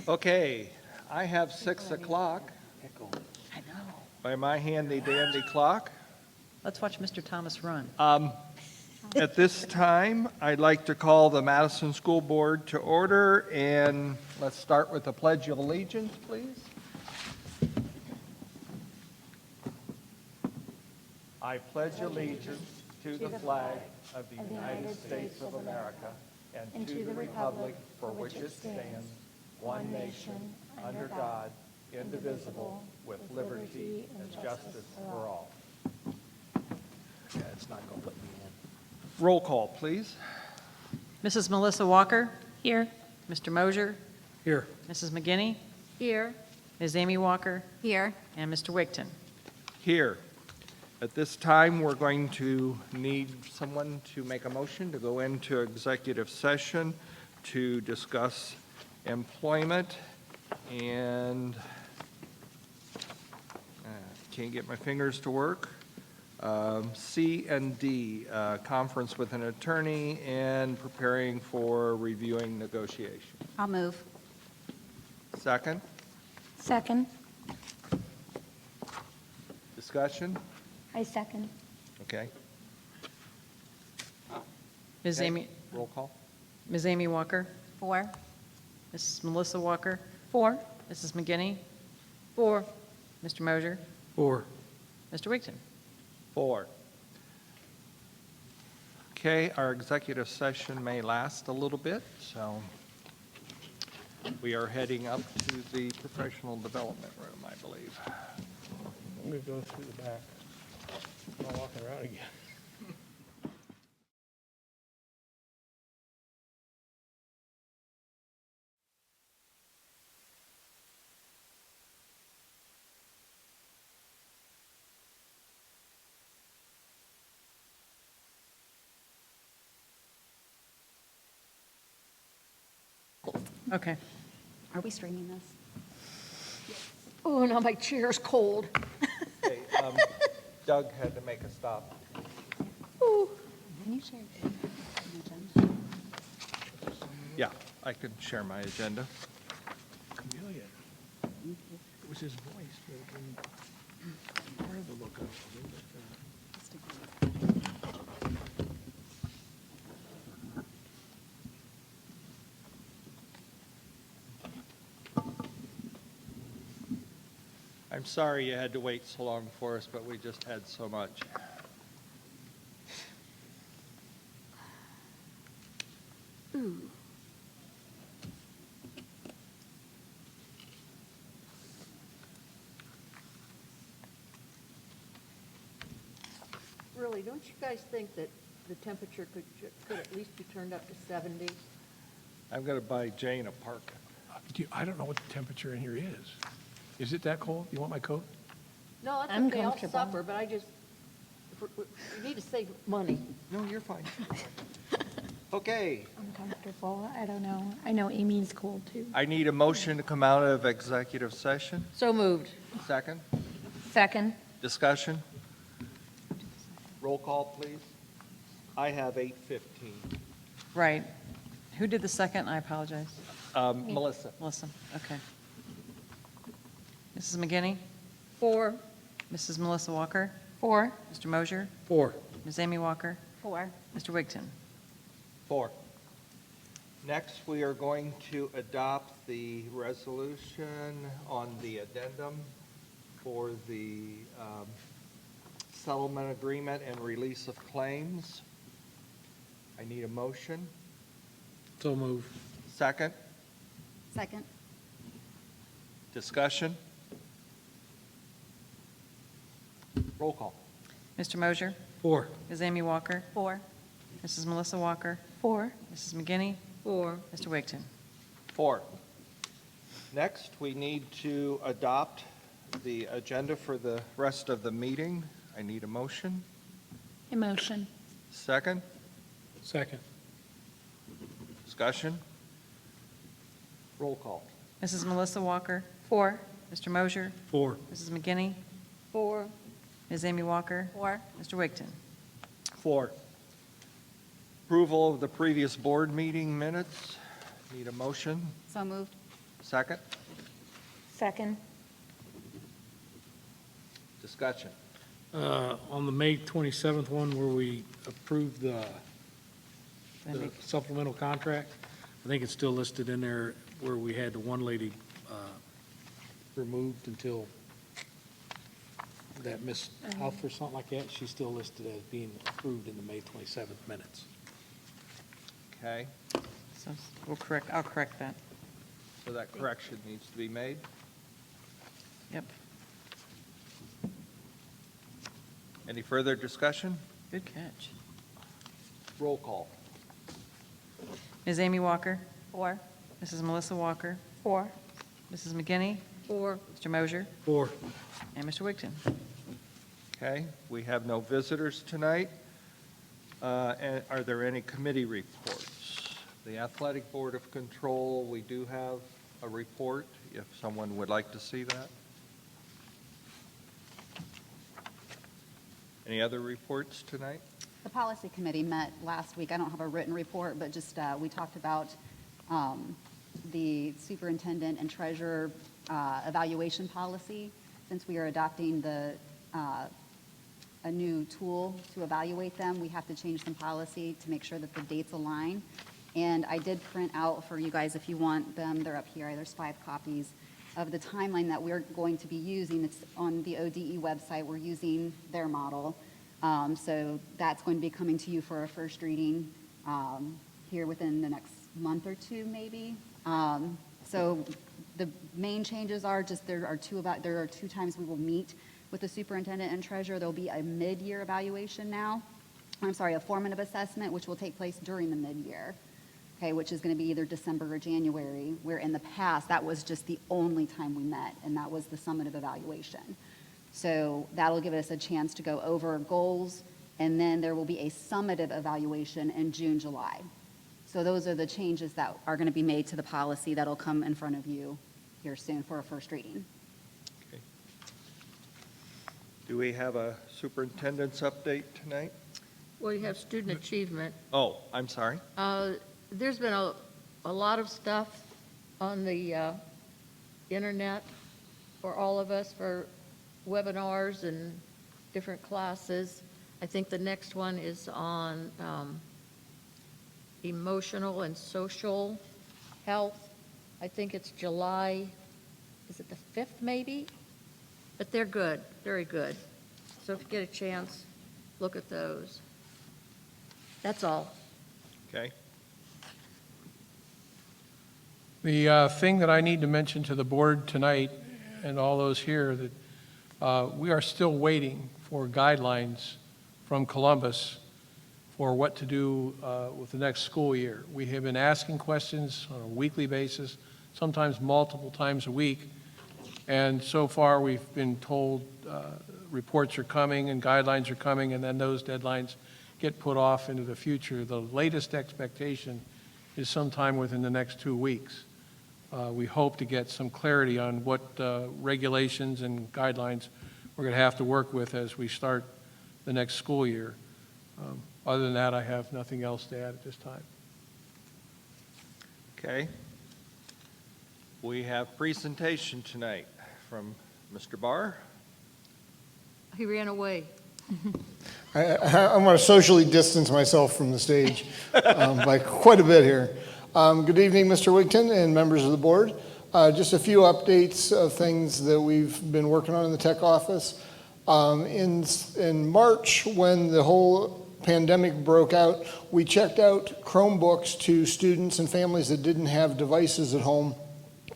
Okay, I have 6 o'clock I know. by my handy dandy clock. Let's watch Mr. Thomas run. At this time, I'd like to call the Madison School Board to order, and let's start with the Pledge of Allegiance, please. I pledge allegiance to the flag of the United States of America and to the republic for which it stands, one nation, under God, indivisible, with liberty and justice for all. Yeah, it's not going to let me in. Roll call, please. Mrs. Melissa Walker, Here. Mr. Mosier, Here. Mrs. McGinney, Here. Ms. Amy Walker, Here. and Mr. Wigton. Here. At this time, we're going to need someone to make a motion to go into executive session to discuss employment and can't get my fingers to work. C and D, conference with an attorney and preparing for reviewing negotiations. I'll move. Second, Second. discussion? I second. Okay. Ms. Okay. Amy, Roll call? Ms. Amy Walker, 4. Mrs. Melissa Walker, 4. Mrs. McGinney, 4. Mr. Mosier, 4. Mr. Wigton. 4. Okay, our executive session may last a little bit, so we are heading up to the professional development room, I believe. I'm going to go through the back. I'm not walking around again. Okay. Are we streaming this? Oh, no, my chair's cold. Okay, Doug had to make a stop. Ooh. Can you share your agenda? Yeah, I can share my agenda. Chameleon. It was his voice that been part of the look of it. I'm sorry you had to wait so long for us, but we just had so much. Ooh. Really, don't you guys think that the temperature could at least be turned up to 70? I'm going to buy Jane a parka. I don't know what the temperature in here is. Is it that cold? You want my coat? No, that's I'm okay, I'll comfortable. suffer, but I just, we need to save money. No, you're fine. Okay, I'm comfortable. I don't know. I know Amy's cold too. I need a motion to come out of executive session. So moved. Second, Second. discussion? Roll call, please. I have 8:15. Right. Who did the second? I apologize. Melissa? Melissa, okay. Mrs. McGinney, 4. Mrs. Melissa Walker, 4. Mr. Mosier, 4. Ms. Amy Walker, 4. Mr. Wigton. 4. Next, we are going to adopt the resolution on the addendum for the settlement agreement and release of claims. I need a motion. So move. Second, Second. discussion. Roll call. Mr. Mosier, 4. Ms. Amy Walker, 4. Mrs. Melissa Walker, 4. Mrs. McGinney, 4. Mr. Wigton. 4. Next, we need to adopt the agenda for the rest of the meeting. I need a motion. Emotion. Second, Second. discussion. Roll call. Mrs. Melissa Walker, 4. Mr. Mosier, 4. Mrs. McGinney, 4. Ms. Amy Walker, 4. Mr. Wigton. 4. Approval of the previous board meeting minutes. Need a motion. So moved. Second? Second. Discussion. On the May 27th one where we approved the supplemental contract, I think it's still listed in there where we had the one lady removed until that Miss Huff or something like that. She's still listed as being approved in the May 27th minutes. Okay, So I'll correct that. so that correction needs to be made. Yep. Any further discussion? Good catch. Roll call. Ms. Amy Walker, 4. Mrs. Melissa Walker, 4. Mrs. McGinney, Or Mr. Mosier, Or, and Mr. Wigton. Okay, we have no visitors tonight. And are there any committee reports? The Athletic Board of Control, we do have a report, if someone would like to see that. Any other reports tonight? The policy committee met last week. I don't have a written report, but just, we talked about the superintendent and treasurer evaluation policy. Since we are adopting a new tool to evaluate them, we have to change some policy to make sure that the dates align. And I did print out for you guys, if you want them, they're up here. There's 5 copies of the timeline that we're going to be using. It's on the ODE website. We're using their model. So that's going to be coming to you for a first reading here within the next month or two, maybe. So the main changes are just there are 2 times we will meet with the superintendent and treasurer. There'll be a mid-year evaluation now. A formative assessment, which will take place during the mid-year. Okay, which is going to be either December or January, where in the past, that was just the only time we met, and that was the summative evaluation. So that'll give us a chance to go over goals, and then there will be a summative evaluation in June, July. So those are the changes that are going to be made to the policy that'll come in front of you here soon for a first reading. Okay. Do we have a superintendent's update tonight? well, you have student achievement. Oh, I'm sorry. There's been a lot of stuff on the internet for all of us, for webinars and different classes. I think the next one is on emotional and social health. I think it's July, is it the 5th maybe? But they're good, very good. So if you get a chance, look at those. That's all. Okay. The thing that I need to mention to the board tonight and all those here, that we are still waiting for guidelines from Columbus for what to do with the next school year. We have been asking questions on a weekly basis, sometimes multiple times a week, and so far we've been told reports are coming and guidelines are coming, and then those deadlines get put off into the future. The latest expectation is sometime within the next 2 weeks. We hope to get some clarity on what regulations and guidelines we're going to have to work with as we start the next school year. Other than that, I have nothing else to add at this time. Okay. We have presentation tonight from Mr. Barr. He ran away. I'm going to socially distance myself from the stage by quite a bit here. Good evening, Mr. Wigton and members of the board. Just a few updates of things that we've been working on in the tech office. In March, when the whole pandemic broke out, we checked out Chromebooks to students and families that didn't have devices at home.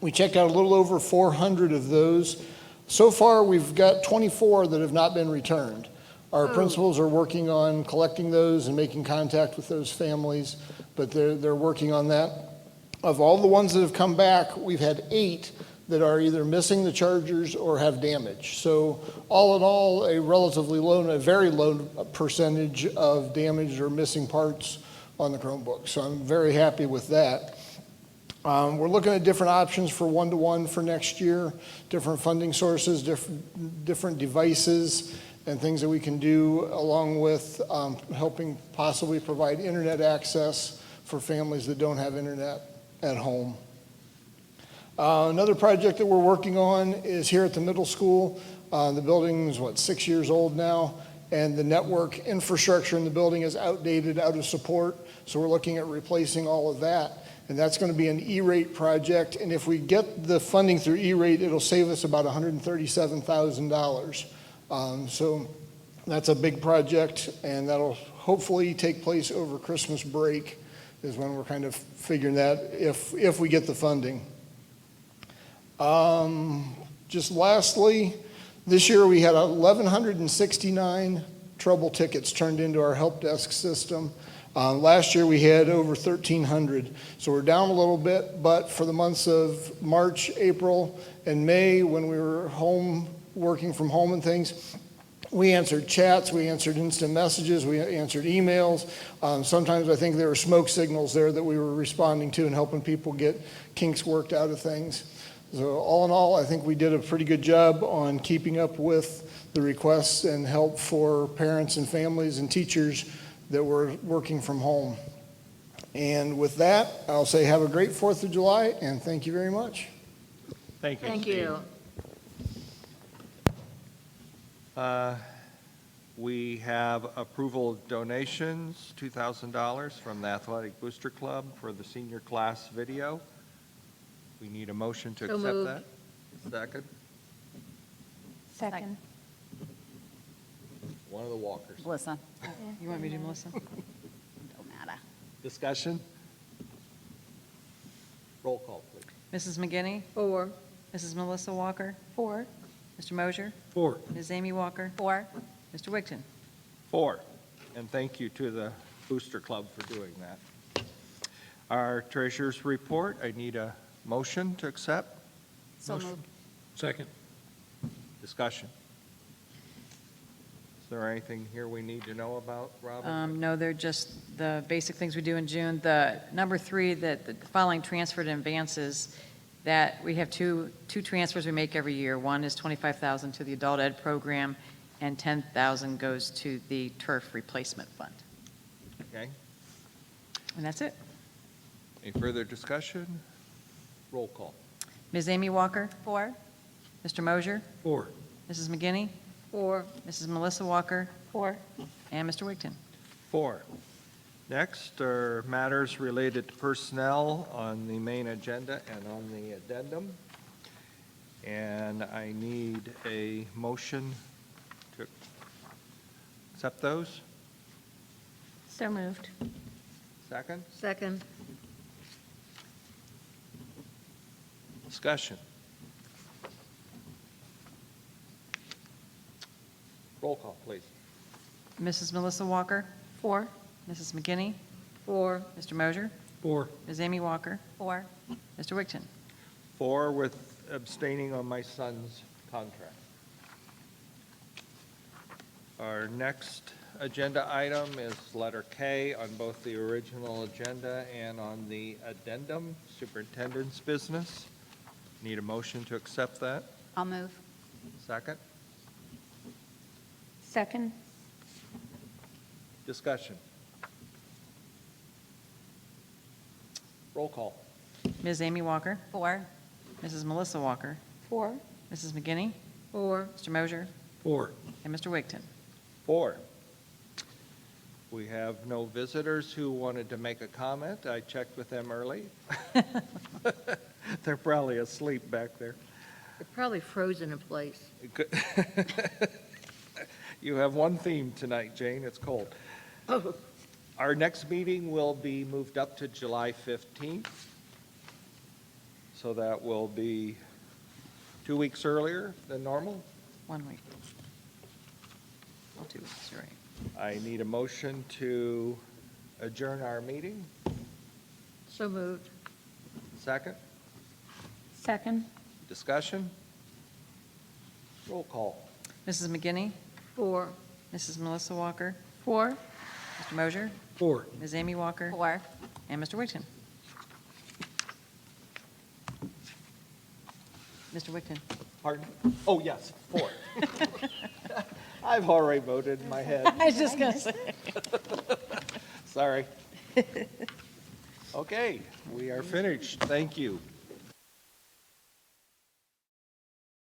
We checked out a little over 400 of those. So far, we've got 24 that have not been returned. Our principals are working on collecting those and making contact with those families, but they're working on that. Of all the ones that have come back, we've had 8 that are either missing the chargers or have damage. So all in all, a very low percentage of damaged or missing parts on the Chromebook. So I'm very happy with that. We're looking at different options for one-to-one for next year, different funding sources, different devices, and things that we can do, along with helping possibly provide internet access for families that don't have internet at home. Another project that we're working on is here at the middle school. The building's, 6 years old now, and the network infrastructure in the building is outdated, out of support, so we're looking at replacing all of that. And that's going to be an E-rate project, and if we get the funding through E-rate, it'll save us about $137,000. So that's a big project, and that'll hopefully take place over Christmas break is when we're kind of figuring that if we get the funding. Just lastly, this year we had 1,169 trouble tickets turned into our help desk system. Last year we had over 1,300, so we're down a little bit, but for the months of March, April, and May, when we were home, working from home and things, we answered chats, we answered instant messages, we answered emails. Sometimes I think there were smoke signals there that we were responding to and helping people get kinks worked out of things. So all in all, I think we did a pretty good job on keeping up with the requests and help for parents and families and teachers that were working from home. And with that, I'll say have a great 4th of July, and thank you very much. Thank you, Thank Steve. you. We have approval of donations, $2,000 from the Athletic Booster Club for the senior class video. We need a motion to So accept moved. that. Second, Second. one of the Walkers. Melissa, You want me to do Melissa? don't matter. Discussion? Roll call, please. Mrs. McGinney? 4. Mrs. Melissa Walker? 4. Mr. Mosier? 4. Ms. Amy Walker? 4. Mr. Wigton? 4. And thank you to the Booster Club for doing that. Our treasurer's report, I need a motion to accept. So moved. Second. Discussion. Is there anything here we need to know about, Robin? No, they're just the basic things we do in June. The number 3, that the following transferred advances, that we have two transfers we make every year. One is $25,000 to the adult ed program, and $10,000 goes to the turf replacement fund. Okay. And that's it. Any further discussion? Roll call. Ms. Amy Walker? 4. Mr. Mosier? 4. Mrs. McGinney? 4. Mrs. Melissa Walker? 4. And Mr. Wigton? 4. Next are matters related to personnel on the main agenda and on the addendum. And I need a motion to accept those. So moved. Second, Second. discussion. Roll call, please. Mrs. Melissa Walker? 4. Mrs. McGinney? 4. Mr. Mosier? 4. Ms. Amy Walker? 4. Mr. Wigton? 4 with abstaining on my son's contract. Our next agenda item is letter K on both the original agenda and on the addendum, superintendent's business. Need a motion to accept that. I'll move. Second, Second. discussion. Roll call. Ms. Amy Walker? 4. Mrs. Melissa Walker? 4. Mrs. McGinney? 4. Mr. Mosier? 4. And Mr. Wigton? 4. We have no visitors who wanted to make a comment. I checked with them early. They're probably asleep back there. They're probably frozen in place. You have one theme tonight, Jane, it's cold. Our next meeting will be moved up to July 15th. So that will be 2 weeks earlier than normal. 1 week. Well, 2 weeks, you're right. I need a motion to adjourn our meeting. So moved. Second, Second. discussion? Roll call. Mrs. McGinney? 4. Mrs. Melissa Walker? 4. Mr. Mosier? 4. Ms. Amy Walker? 4. And Mr. Wigton? Mr. Wigton? Pardon? Oh, yes, 4. I've already voted in my head. I was just going to say. Sorry. Okay, we are finished. Thank you.